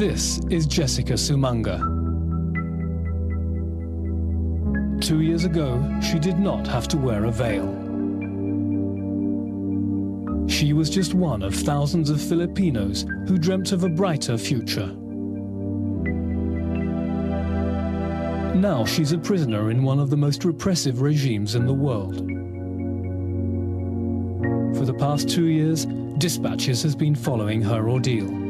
This is Jessica Sumanga. 2 years ago, she did not have to wear a veil. She was just one of thousands of Filipinos who dreamt of a brighter future. Now she's a prisoner in one of the most repressive regimes in the world. For the past 2 years, Dispatches has been following her ordeal.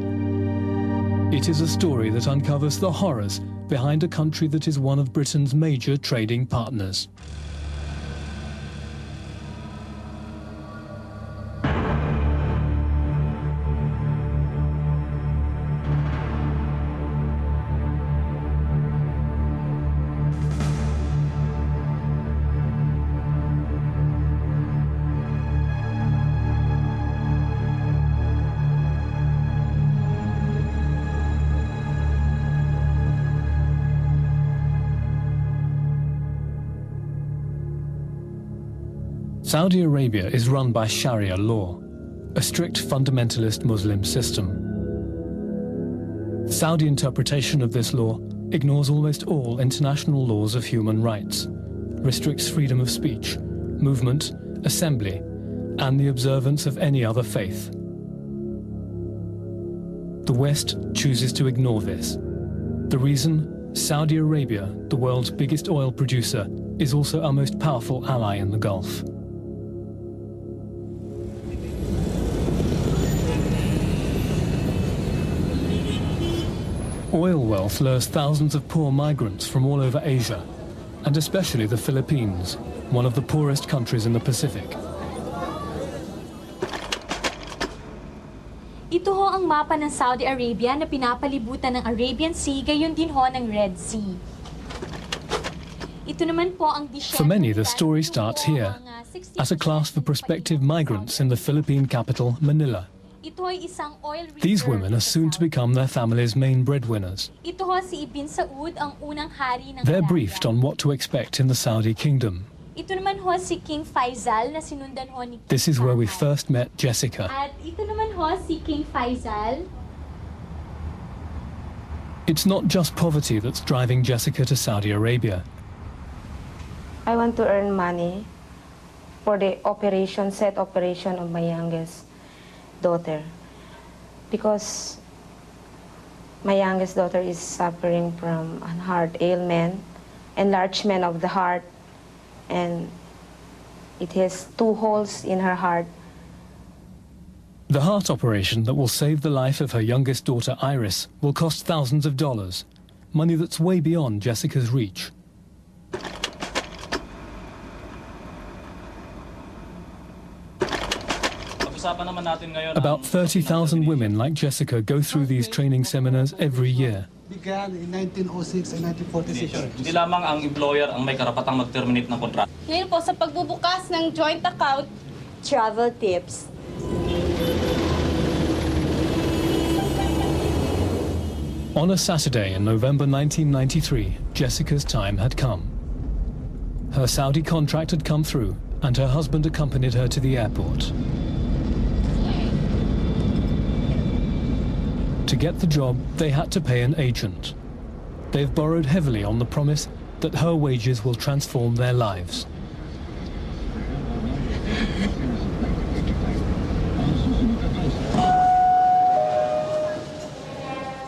It is a story that uncovers the horrors behind a country that is one of Britain's major trading partners. Saudi Arabia is run by Sharia law, a strict fundamentalist Muslim system. Saudi interpretation of this law ignores almost all international laws of human rights, restricts freedom of speech, movement, assembly, and the observance of any other faith. The West chooses to ignore this. The reason? Saudi Arabia, the world's biggest oil producer, is also our most powerful ally in the Gulf. Oil wealth lures thousands of poor migrants from all over Asia, and especially the Philippines, one of the poorest countries in the Pacific. Ito ho ang mapa ng Saudi Arabia na pinapalibutan ng Arabian Sea, gayon din ho ng Red Sea. Ito naman po ang For many, the story starts here, at a class for prospective migrants in the Philippine capital, Manila. These women are soon to become their family's main breadwinners. They're briefed on what to expect in the Saudi kingdom. This is where we first met Jessica. It's not just poverty that's driving Jessica to Saudi Arabia. I want to earn money for the set operation of my youngest daughter, because my youngest daughter is suffering from a heart ailment, enlargement of the heart, and it has 2 holes in her heart. The heart operation that will save the life of her youngest daughter, Iris, will cost thousands of dollars, money that's way beyond Jessica's reach. About 30,000 women like Jessica go through these training seminars every year. Began in 1906 and 1946. Hindi lamang ang employer ang may karapatang mag-terminate ng kontrata. Ngayon po sa pagbubukas ng joint account, travel tips. On a Saturday in November 1993, Jessica's time had come. Her Saudi contract had come through, and her husband accompanied her to the airport. To get the job, they had to pay an agent. They've borrowed heavily on the promise that her wages will transform their lives.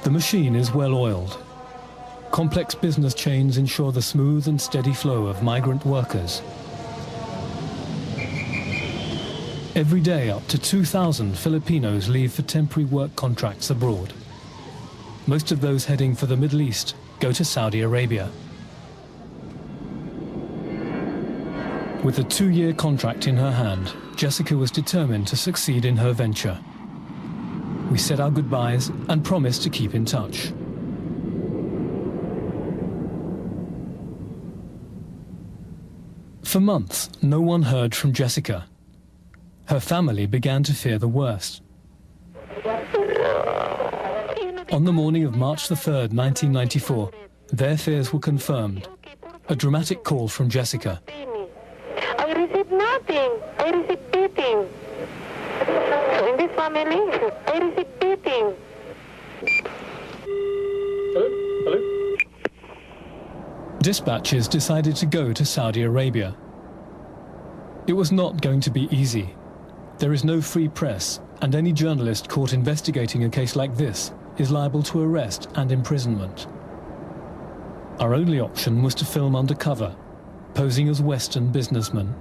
The machine is well oiled. Complex business chains ensure the smooth and steady flow of migrant workers. Every day, up to 2,000 Filipinos leave for temporary work contracts abroad. Most of those heading for the Middle East go to Saudi Arabia. With a 2-year contract in her hand, Jessica was determined to succeed in her venture. We said our goodbyes and promised to keep in touch. For months, no one heard from Jessica. Her family began to fear the worst. On the morning of March the 3rd, 1994, their fears were confirmed. A dramatic call from Jessica. I received nothing. I received beating. So in this family, I received beating. Dispatches decided to go to Saudi Arabia. It was not going to be easy. There is no free press, and any journalist caught investigating a case like this is liable to arrest and imprisonment. Our only option was to film undercover, posing as Western businessmen.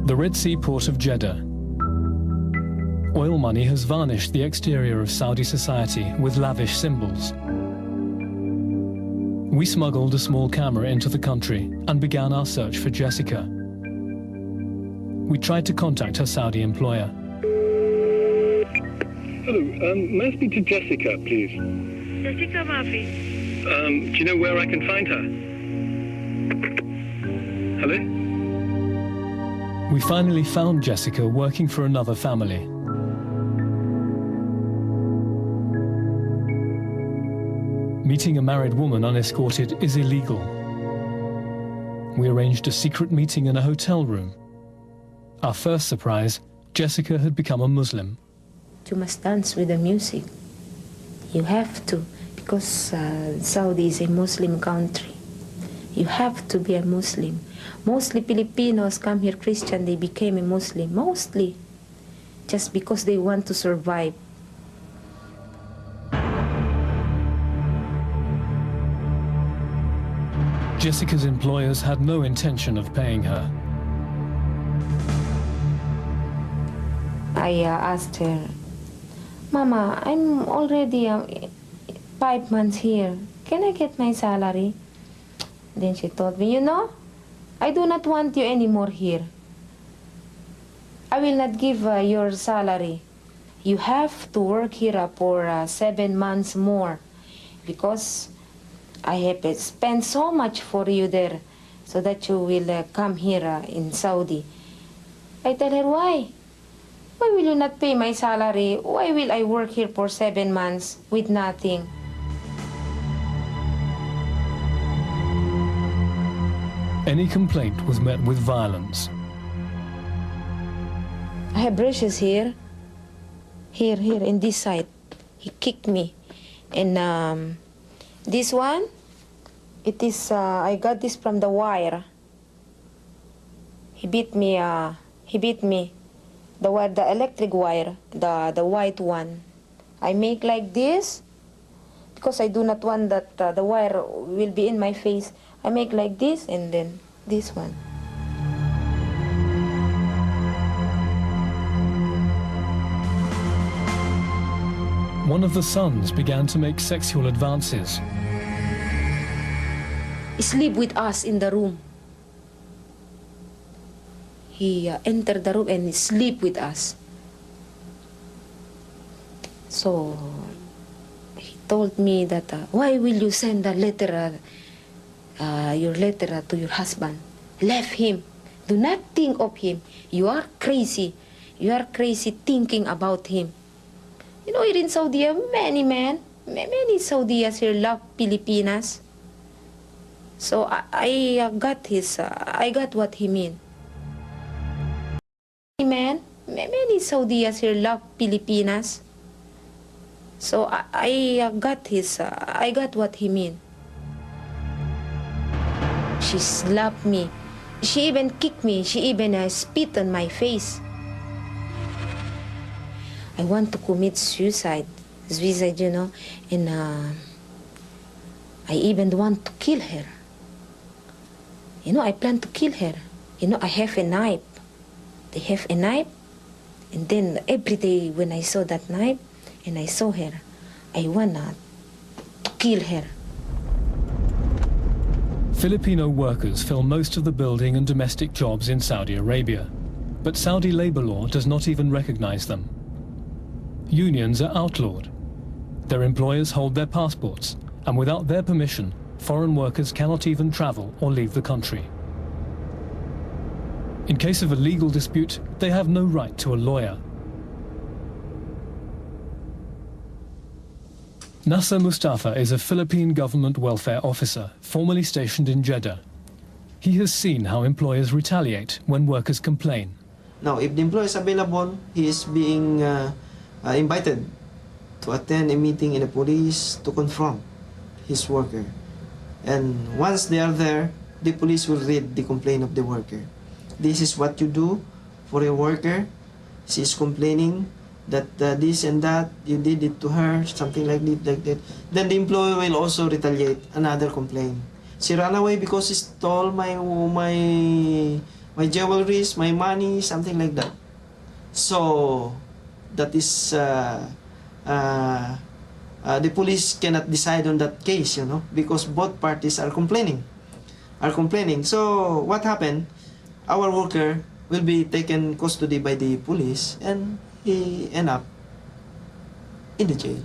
The Red Sea port of Jeddah. Oil money has varnished the exterior of Saudi society with lavish symbols. We smuggled a small camera into the country and began our search for Jessica. We tried to contact her Saudi employer. Hello, may I speak to Jessica, please? Jessica Mafi. Do you know where I can find her? Hello? We finally found Jessica working for another family. Meeting a married woman unescorted is illegal. We arranged a secret meeting in a hotel room. Our first surprise, Jessica had become a Muslim. You must dance with the music. You have to, because Saudi is a Muslim country. You have to be a Muslim. Mostly Filipinos come here Christian, they became a Muslim, mostly, just because they want to survive. Jessica's employers had no intention of paying her. I asked her, Mama, I'm already 5 months here. Can I get my salary? Then she told me, you know, I do not want you anymore here. I will not give your salary. You have to work here for 7 months more because I have spent so much for you there so that you will come here in Saudi. I tell her, why? Why will you not pay my salary? Why will I work here for 7 months with nothing? Any complaint was met with violence. I have brushes here. Here, in this side. He kicked me. And this one, it is, I got this from the wire. He beat me. The wire, the electric wire, the white one. I make like this because I do not want that the wire will be in my face. I make like this and then this one. One of the sons began to make sexual advances. Sleep with us in the room. He entered the room and sleep with us. So he told me that, why will you send a letter, your letter to your husband? Leave him. Do not think of him. You are crazy. You are crazy thinking about him. You know, here in Saudi, many Saudis here love Filipinas. So I got what he mean. Many Saudis here love Filipinas. So I got what he mean. She slapped me. She even kicked me. She even spit on my face. I want to commit suicide, you know, and I even want to kill her. You know, I plan to kill her. You know, I have a knife. They have a knife, and then every day when I saw that knife and I saw her, I wanna to kill her. Filipino workers fill most of the building and domestic jobs in Saudi Arabia, but Saudi labor law does not even recognize them. Unions are outlawed. Their employers hold their passports, and without their permission, foreign workers cannot even travel or leave the country. In case of a legal dispute, they have no right to a lawyer. Nasser Mustafa is a Philippine government welfare officer, formerly stationed in Jeddah. He has seen how employers retaliate when workers complain. Now, if the employer is available, he is being invited to attend a meeting in the police to confront. his worker. And once they are there, the police will read the complaint of the worker. This is what you do for a worker. She is complaining that this and that, you did it to her, something like that. Then the employer will also retaliate another complaint. She ran away because she stole my jewelries, my money, something like that. So that is the police cannot decide on that case, you know, because both parties are complaining. So what happened? Our worker will be taken custody by the police, and he end up in the jail.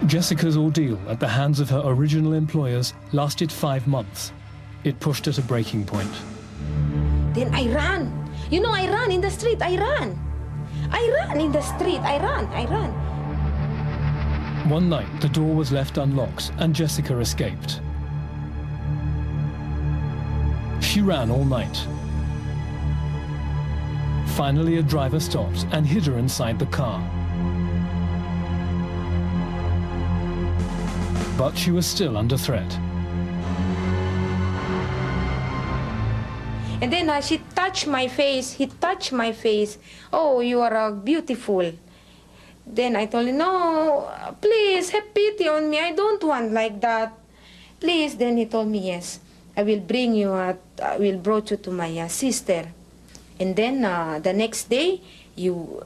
Jessica's ordeal at the hands of her original employers lasted 5 months. It pushed at a breaking point. Then I ran. You know, I ran in the street. I ran in the street. I ran. One night, the door was left unlocked and Jessica escaped. She ran all night. Finally, a driver stopped and hid her inside the car. But she was still under threat. And then she touched my face. He touched my face. Oh, you are beautiful. Then I told him, no, please, have pity on me. I don't want like that. Please. Then he told me, yes, I will bring you, I will brought you to my sister. And then the next day, you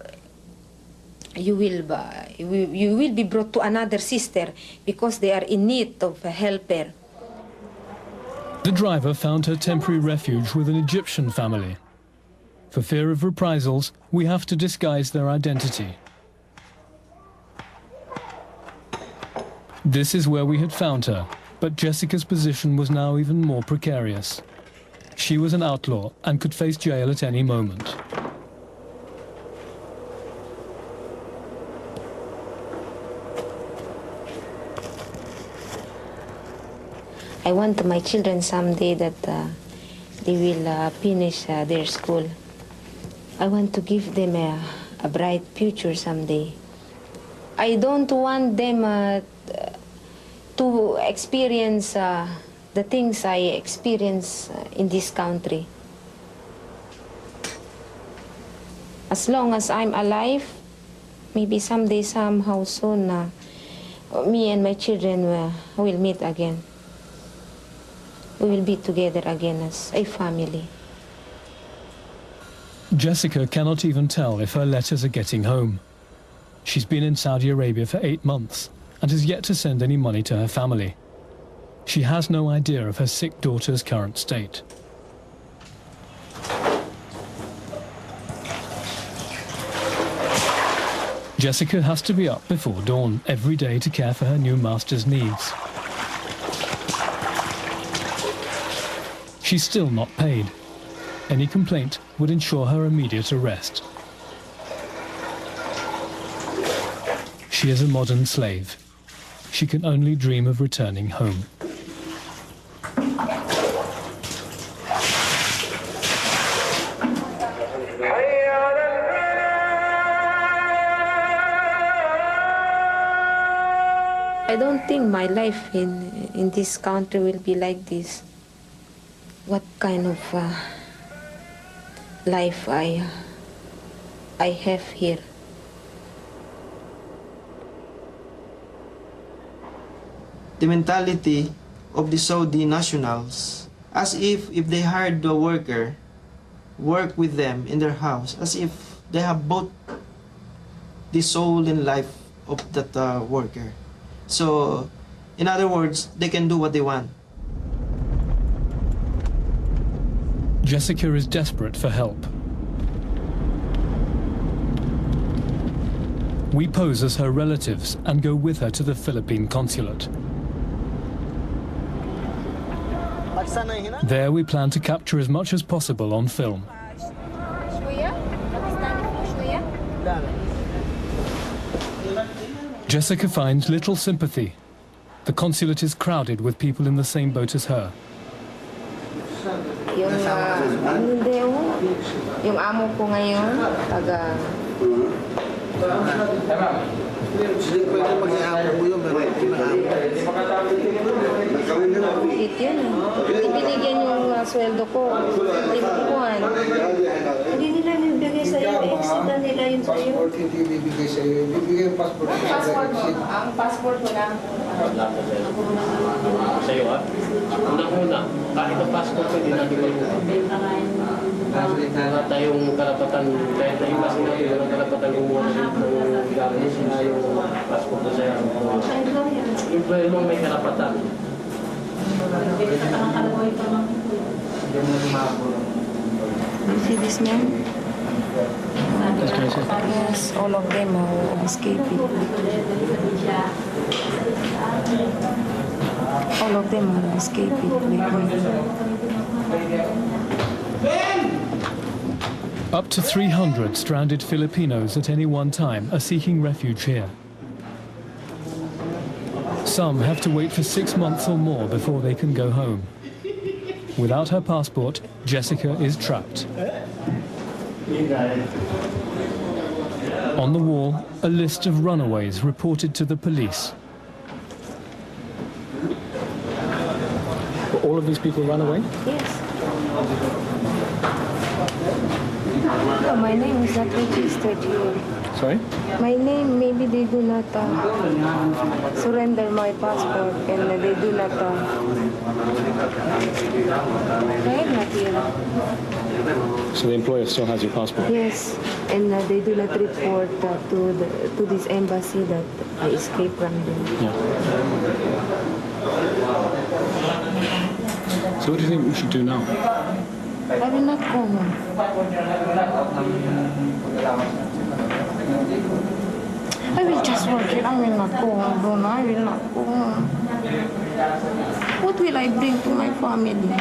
will be brought to another sister because they are in need of a helper. The driver found her temporary refuge with an Egyptian family. For fear of reprisals, we have to disguise their identity. This is where we had found her, but Jessica's position was now even more precarious. She was an outlaw and could face jail at any moment. I want my children someday that they will finish their school. I want to give them a bright future someday. I don't want them to experience the things I experience in this country. As long as I'm alive, maybe someday, somehow soon, me and my children will meet again. We will be together again as a family. Jessica cannot even tell if her letters are getting home. She's been in Saudi Arabia for 8 months and has yet to send any money to her family. She has no idea of her sick daughter's current state. Jessica has to be up before dawn every day to care for her new master's needs. She's still not paid. Any complaint would ensure her immediate arrest. She is a modern slave. She can only dream of returning home. I don't think my life in this country will be like this. What kind of life I have here. The mentality of the Saudi nationals, as if they hired the worker, work with them in their house, as if they have both the soul and life of that worker. So, in other words, they can do what they want. Jessica is desperate for help. We pose as her relatives and go with her to the Philippine consulate. There we plan to capture as much as possible on film. Jessica finds little sympathy. The consulate is crowded with people in the same boat as her. Yung amo ko ngayon, Hindi pwede mag-iamon mo yun, pero Bakit yun? Hindi binigyan yung sweldo ko. Hindi makukuhan. Hindi nila nibigay sa'yo. Exit na nila yun sa'yo. passport hindi bibigay sa'yo. Bibigay yung passport. Ang passport mo lang. Sa'yo ha? Unang-una, kahit ang passport ko, hindi natin maluha. Wala tayong karapatan, kahit na yung kasi natin, walang karapatan kumuha ng gamit sila yung passport na sa'yo. Yung pwede mong may karapatan. You see this man? Yes, all of them are escaping. All of them are escaping. Up to 300 stranded Filipinos at any one time are seeking refuge here. Some have to wait for 6 months or more before they can go home. Without her passport, Jessica is trapped. On the wall, a list of runaways reported to the police. All of these people run away? Yes. Oh, my name is not registered here. Sorry? My name, maybe they do not surrender my passport and they do not. I am not here. So the employer still has your passport? Yes, and they do not report to this embassy that I escaped from them. Yeah. So what do you think we should do now? I will not go home. I will just work it. I will not go home, Bruno. I will not go home. What will I bring to my family?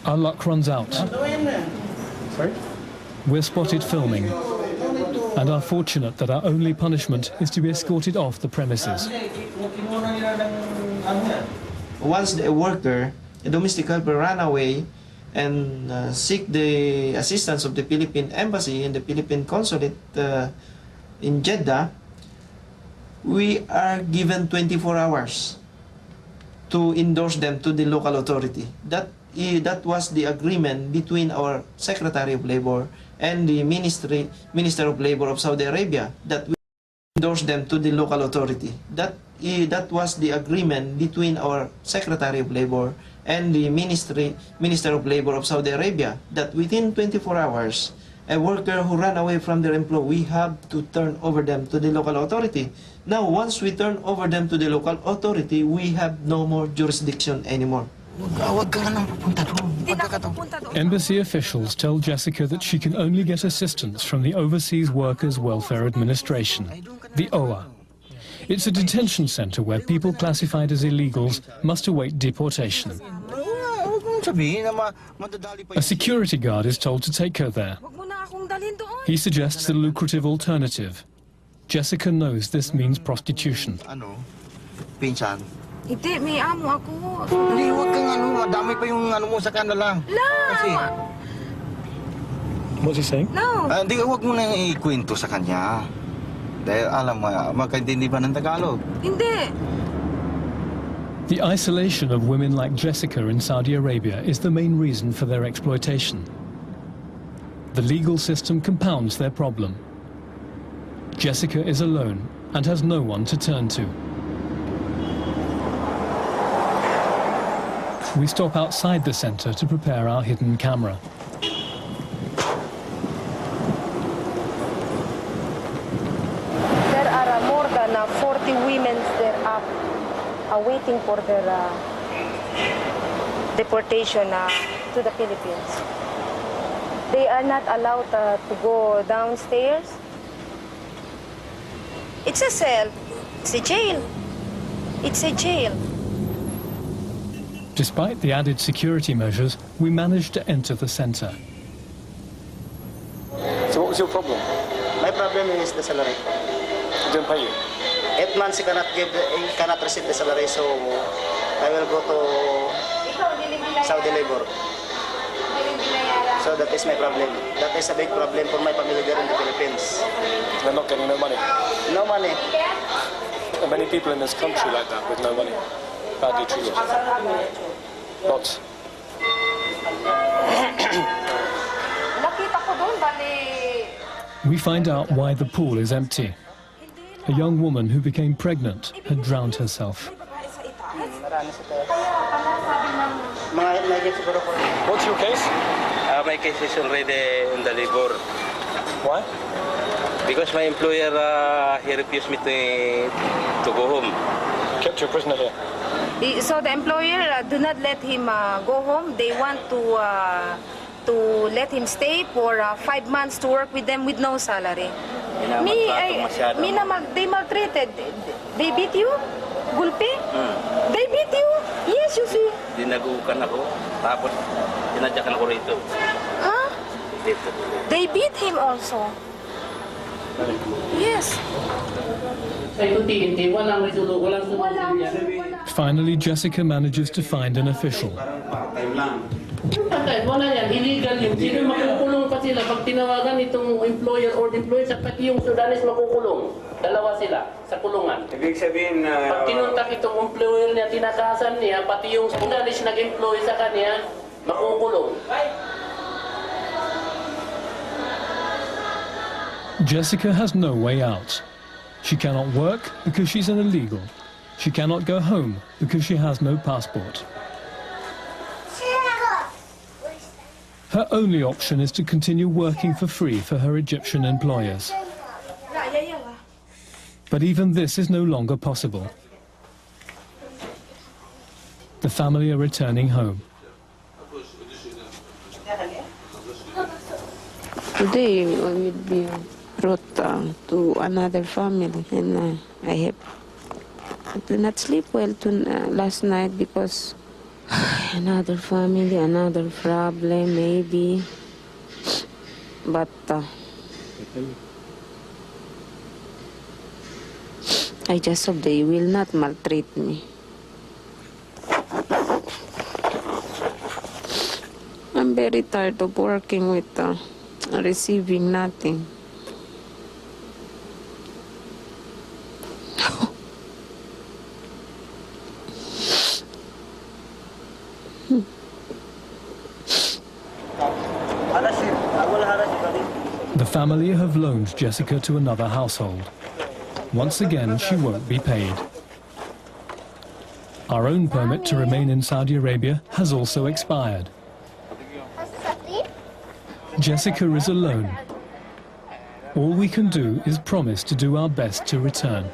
Our luck runs out. Sorry? We're spotted filming and are fortunate that our only punishment is to be escorted off the premises. Once a worker, a domestic helper, ran away and seek the assistance of the Philippine Embassy and the Philippine Consulate in Jeddah, we are given 24 hours to endorse them to the local authority. That was the agreement between our Secretary of Labor and the Minister of Labor of Saudi Arabia, that we endorse them to the local authority. That was the agreement between our Secretary of Labor and the Minister of Labor of Saudi Arabia, that within 24 hours, a worker who ran away from their employer, we have to turn over them to the local authority. Now, once we turn over them to the local authority, we have no more jurisdiction anymore. Embassy officials tell Jessica that she can only get assistance from the Overseas Workers Welfare Administration, the OWA. It's a detention center where people classified as illegals must await deportation. A security guard is told to take her there. He suggests a lucrative alternative. Jessica knows this means prostitution. Pinsan. Hindi, may amo ako. Hindi, huwag kang madami pa yung mo sa kanila. Kasi, What's he saying? No. hindi, huwag mo nang ikwento sa kanya. Dahil alam mo, magkaintindi ba ng Tagalog? Hindi. The isolation of women like Jessica in Saudi Arabia is the main reason for their exploitation. The legal system compounds their problem. Jessica is alone and has no one to turn to. We stop outside the center to prepare our hidden camera. There are more than 40 women there waiting for their deportation to the Philippines. They are not allowed to go downstairs. It's a cell. It's a jail. It's a jail. Despite the added security measures, we managed to enter the center. So what was your problem? My problem is the salary. They don't pay you? 8 months you cannot receive the salary, so I will go to Saudi Labor. So that is my problem. That is a big problem for my family there in the Philippines. They're not getting no money. No money. There are many people in this country like that with no money. Badly treated. Lots. We find out why the pool is empty. A young woman who became pregnant had drowned herself. What's your case? My case is already in the labor. Why? Because my employer, he refused me to go home. Kept you a prisoner here? So the employer do not let him go home. They want to let him stay for 5 months to work with them with no salary. They maltreated. They beat you? Gulpi? They beat you? Yes, you see. Dinagukan ako, tapos dinadyakan ako rito. Huh? They beat him also. Yes. Finally, Jessica manages to find an official. Wala yan, illegal yun. Sino makukulong pa sila pag tinawagan itong employer or employee sa pati yung Sudanese makukulong. Dalawa sila sa kulungan. Ibig sabihin pag tinuntak itong employer niya, tinakasan niya, pati yung Sudanese nag-employ sa kanya, makukulong. Jessica has no way out. She cannot work because she's an illegal. She cannot go home because she has no passport. Her only option is to continue working for free for her Egyptian employers. But even this is no longer possible. The family are returning home. Today I will be brought to another family, and I did not sleep well last night because another family, another problem maybe, but I just hope they will not maltreat me. I'm very tired of working with receiving nothing. The family have loaned Jessica to another household. Once again, she won't be paid. Our own permit to remain in Saudi Arabia has also expired. Jessica is alone. All we can do is promise to do our best to return.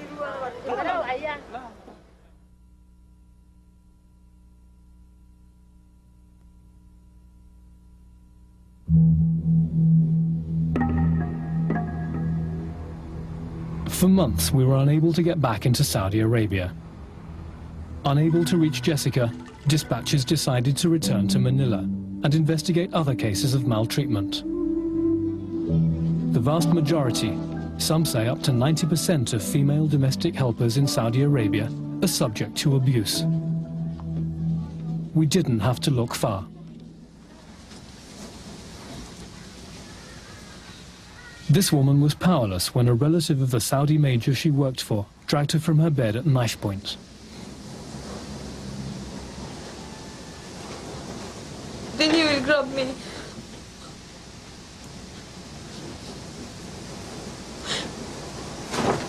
For months, we were unable to get back into Saudi Arabia. Unable to reach Jessica, dispatchers decided to return to Manila and investigate other cases of maltreatment. The vast majority, some say up to 90% of female domestic helpers in Saudi Arabia, are subject to abuse. We didn't have to look far. This woman was powerless when a relative of the Saudi major she worked for dragged her from her bed at knife point. Then he will grab me.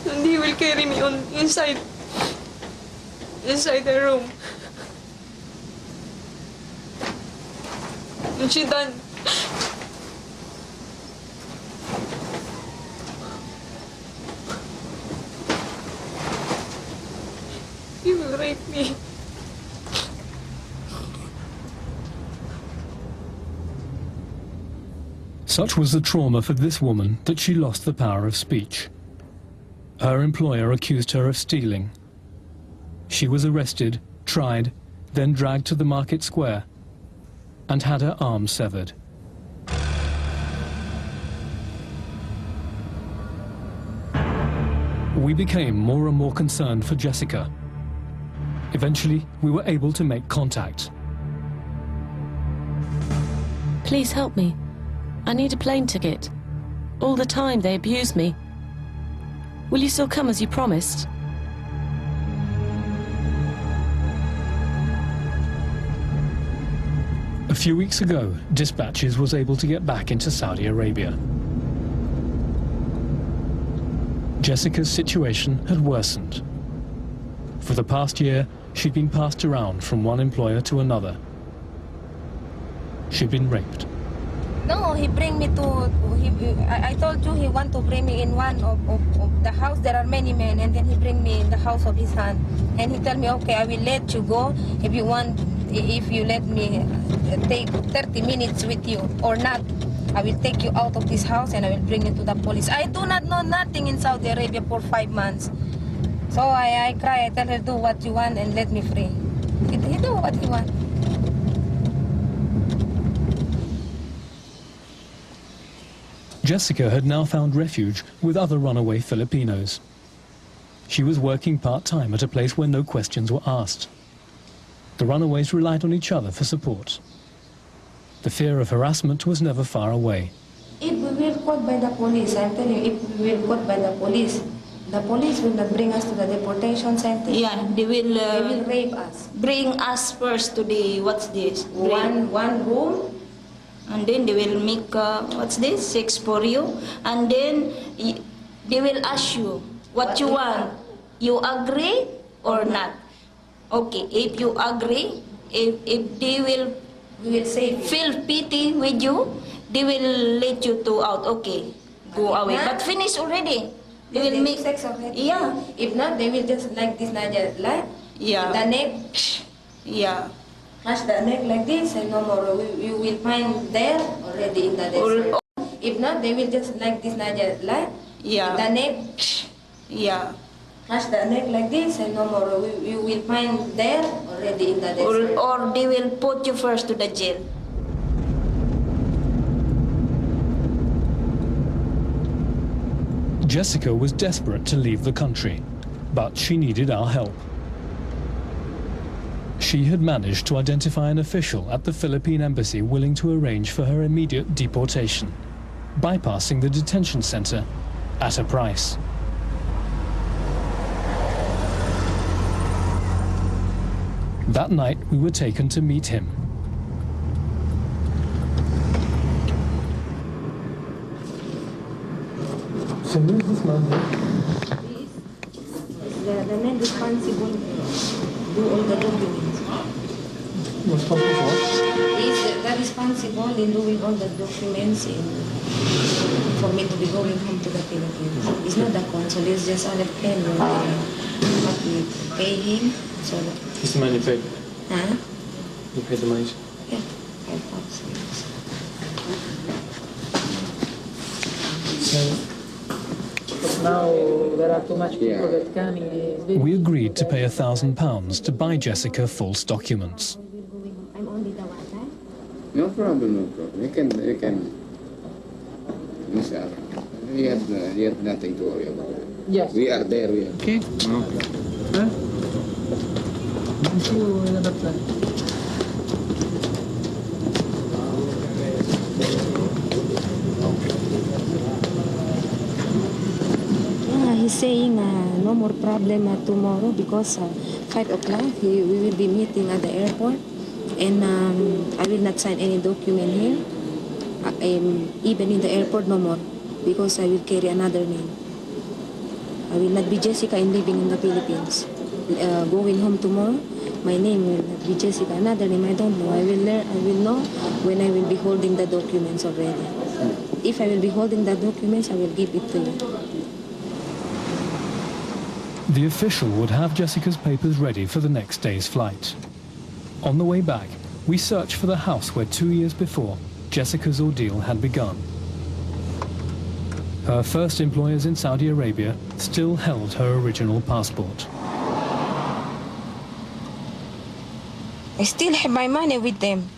And he will carry me inside the room. And she done. He will rape me. Such was the trauma for this woman that she lost the power of speech. Her employer accused her of stealing. She was arrested, tried, then dragged to the market square and had her arm severed. We became more and more concerned for Jessica. Eventually, we were able to make contact. Please help me. I need a plane ticket. All the time they abuse me. Will you still come as you promised? A few weeks ago, Dispatches was able to get back into Saudi Arabia. Jessica's situation had worsened. For the past year, she'd been passed around from one employer to another. She'd been raped. No, he bring me to, I told you he want to bring me in one of the house. There are many men, and then he bring me in the house of his son. And he tell me, okay, I will let you go if you want, if you let me take 30 minutes with you or not. I will take you out of this house and I will bring you to the police. I do not know nothing in Saudi Arabia for 5 months. So I cry, I tell her, do what you want and let me free. He do what he want. Jessica had now found refuge with other runaway Filipinos. She was working part-time at a place where no questions were asked. The runaways relied on each other for support. The fear of harassment was never far away. If we will caught by the police, I'm telling you, if we will caught by the police will not bring us to the deportation center. Yeah, they will rape us. Bring us first to the, what's this? One room. And then they will make, what's this? Sex for you. And then they will ask you what you want. You agree or not? Okay, if you agree, if they will feel pity with you, they will let you two out. Okay, go away. But finish already. They will make sex already. Yeah. If not, they will just like this, Nadia, like yeah. the neck. Yeah. Crush the neck like this, and no more. You will find there already in the desert. If not, they will just like this, Nadia, like yeah. the neck. Yeah. Crush the neck like this, and no more. You will find there already in the desert. Or they will put you first to the jail. Jessica was desperate to leave the country, but she needed our help. She had managed to identify an official at the Philippine embassy willing to arrange for her immediate deportation, bypassing the detention center at a price. That night, we were taken to meet him. So who is this man here? The man responsible do all the documents. Responsible for what? He's the responsible in doing all the documents for me to be going home to the Philippines. It's not the consul, it's just all of them what we pay him. So He's the man you paid? Huh? You paid the money? Yeah, 5,000. So now there are too much people that come. we agreed to pay £1,000 to buy Jessica false documents. I'm only the one, right? No problem, no problem. You can, Miss Al, you have nothing to worry about. Yes. We are there, we are. Okay. Okay. Huh? See you another time. He's saying no more problem tomorrow because 5 o'clock we will be meeting at the airport, and I will not sign any document here. Even in the airport, no more, because I will carry another name. I will not be Jessica and living in the Philippines. Going home tomorrow, my name will not be Jessica. Another name, I don't know. I will know when I will be holding the documents already. If I will be holding the documents, I will give it to you. The official would have Jessica's papers ready for the next day's flight. On the way back, we searched for the house where 2 years before, Jessica's ordeal had begun. Her first employers in Saudi Arabia still held her original passport. I still have my money with them.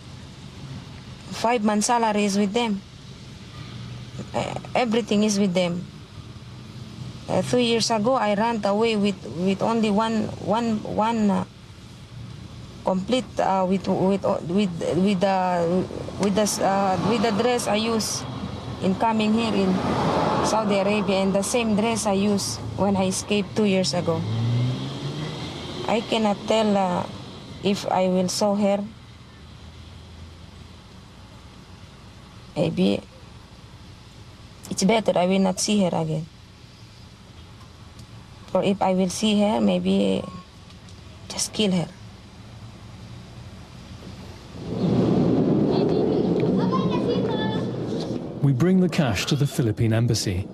5 months' salary is with them. Everything is with them. 3 years ago, I ran away with only one complete with the dress I use. in coming here in Saudi Arabia, and the same dress I used when I escaped 2 years ago. I cannot tell if I will show her. Maybe it's better I will not see her again. Or if I will see her, maybe just kill her. We bring the cash to the Philippine embassy.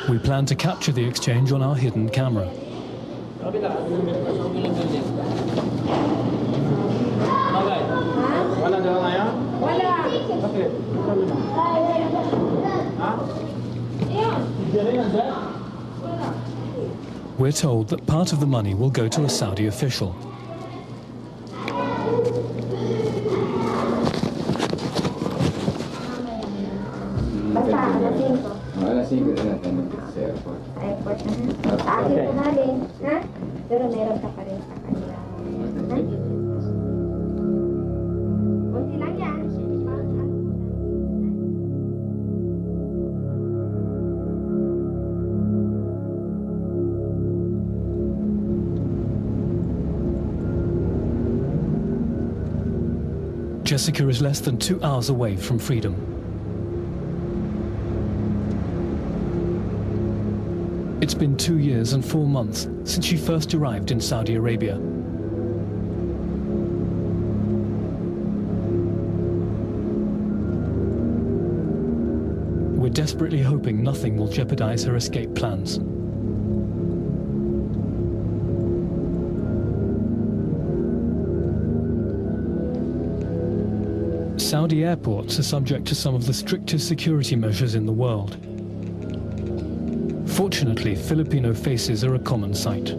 We plan to capture the exchange on our hidden camera. We're told that part of the money will go to a Saudi official. Jessica is less than 2 hours away from freedom. It's been 2 years and 4 months since she first arrived in Saudi Arabia. We're desperately hoping nothing will jeopardize her escape plans. Saudi airports are subject to some of the strictest security measures in the world. Fortunately, Filipino faces are a common sight.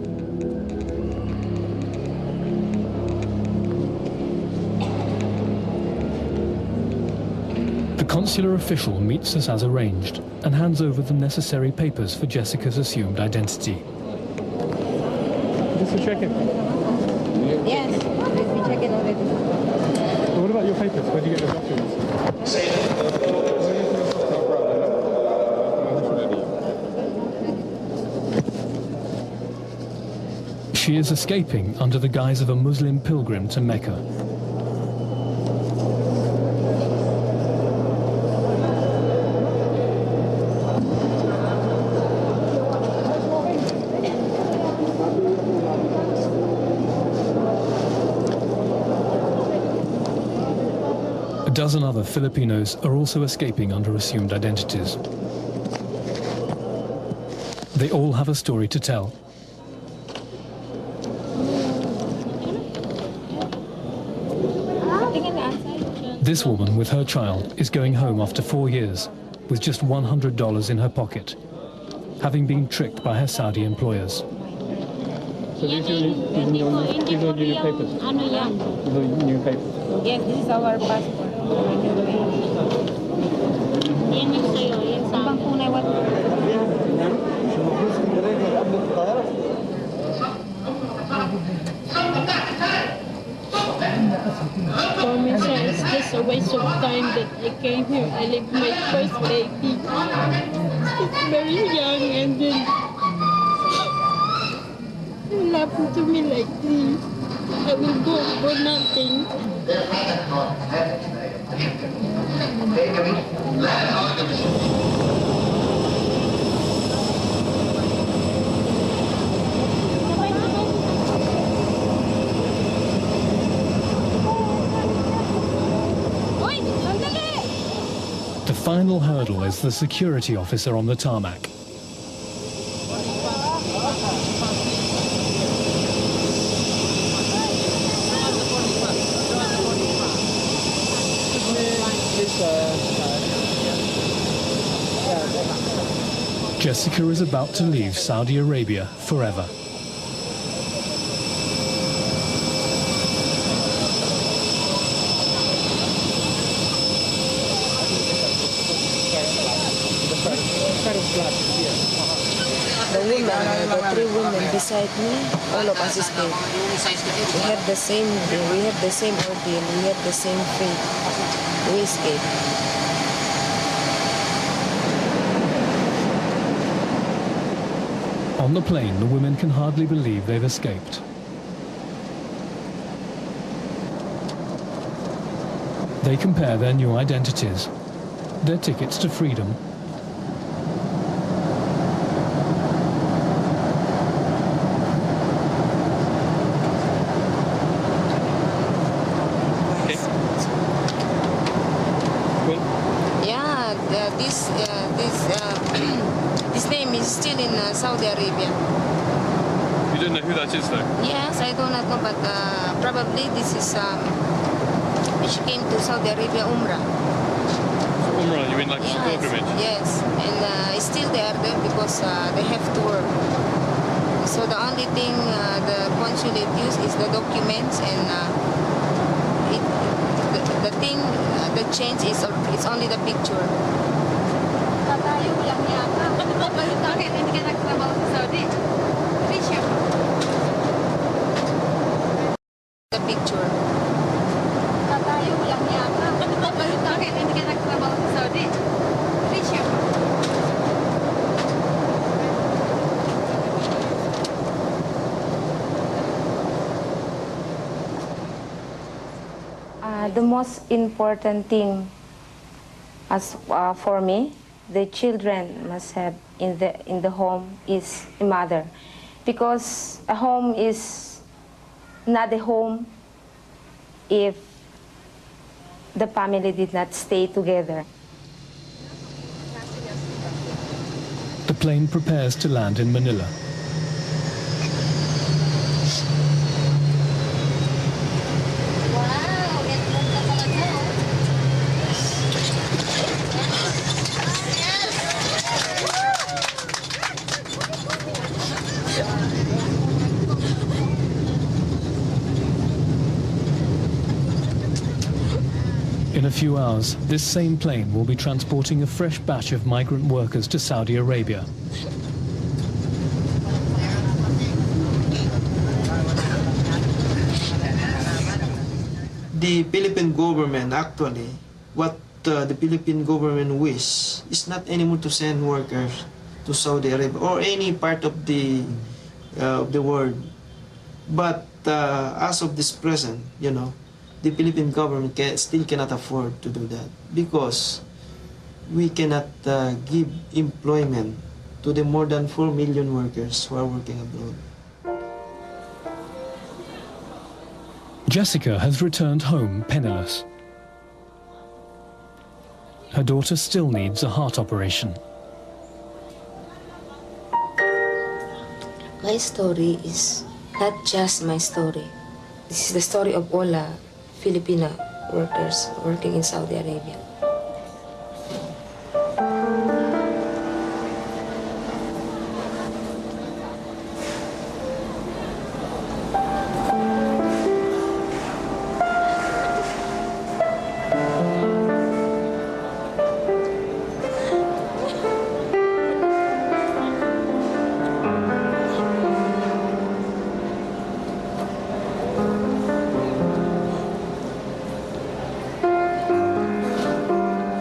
The consular official meets us as arranged and hands over the necessary papers for Jessica's assumed identity. This is Shaykh. Yes, we check it already. What about your papers? Where do you get the documents? She is escaping under the guise of a Muslim pilgrim to Mecca. A dozen other Filipinos are also escaping under assumed identities. They all have a story to tell. This woman with her child is going home after 4 years with just $100 in her pocket, having been tricked by her Saudi employers. So these are your new papers? These are new papers? Yes, this is our passport. For me, sir, it's just a waste of time that I came here. I left my first baby. It's very young, and then it happened to me like this. I will go for nothing. The final hurdle is the security officer on the tarmac. Jessica is about to leave Saudi Arabia forever. The 3 women beside me, all of us escaped. We had the same ordeal, we had the same fate. We escaped. On the plane, the women can hardly believe they've escaped. They compare their new identities, their tickets to freedom. This name is still in Saudi Arabia. You don't know who that is, though? Yes, I do not know, but probably this is she came to Saudi Arabia Umrah. So Umrah, you mean like yes, pilgrimage? Yes, and still they are there because they have to work. So the only thing the consulate use is the documents, and the thing that change is it's only the picture. The picture. The most important thing as for me, the children must have in the home is a mother, because a home is not a home if the family did not stay together. The plane prepares to land in Manila. In a few hours, this same plane will be transporting a fresh batch of migrant workers to Saudi Arabia. The Philippine government, actually, what the Philippine government wish is not anymore to send workers to Saudi Arabia or any part of the world. But as of this present, you know, the Philippine government still cannot afford to do that, because we cannot give employment to the more than 4 million workers who are working abroad. Jessica has returned home penniless. Her daughter still needs a heart operation. My story is not just my story. This is the story of all Filipino workers working in Saudi Arabia.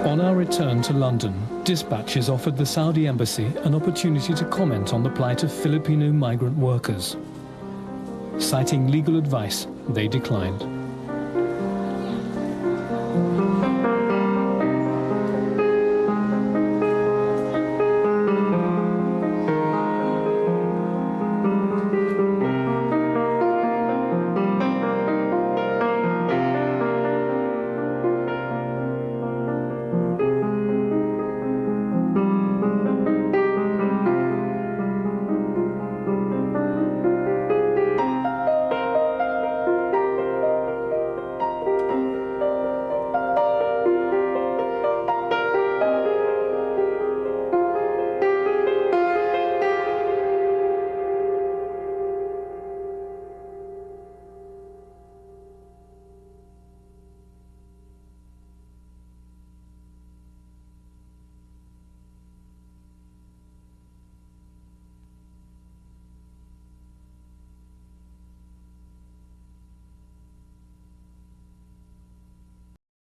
On our return to London, dispatches offered the Saudi embassy an opportunity to comment on the plight of Filipino migrant workers. Citing legal advice, they declined.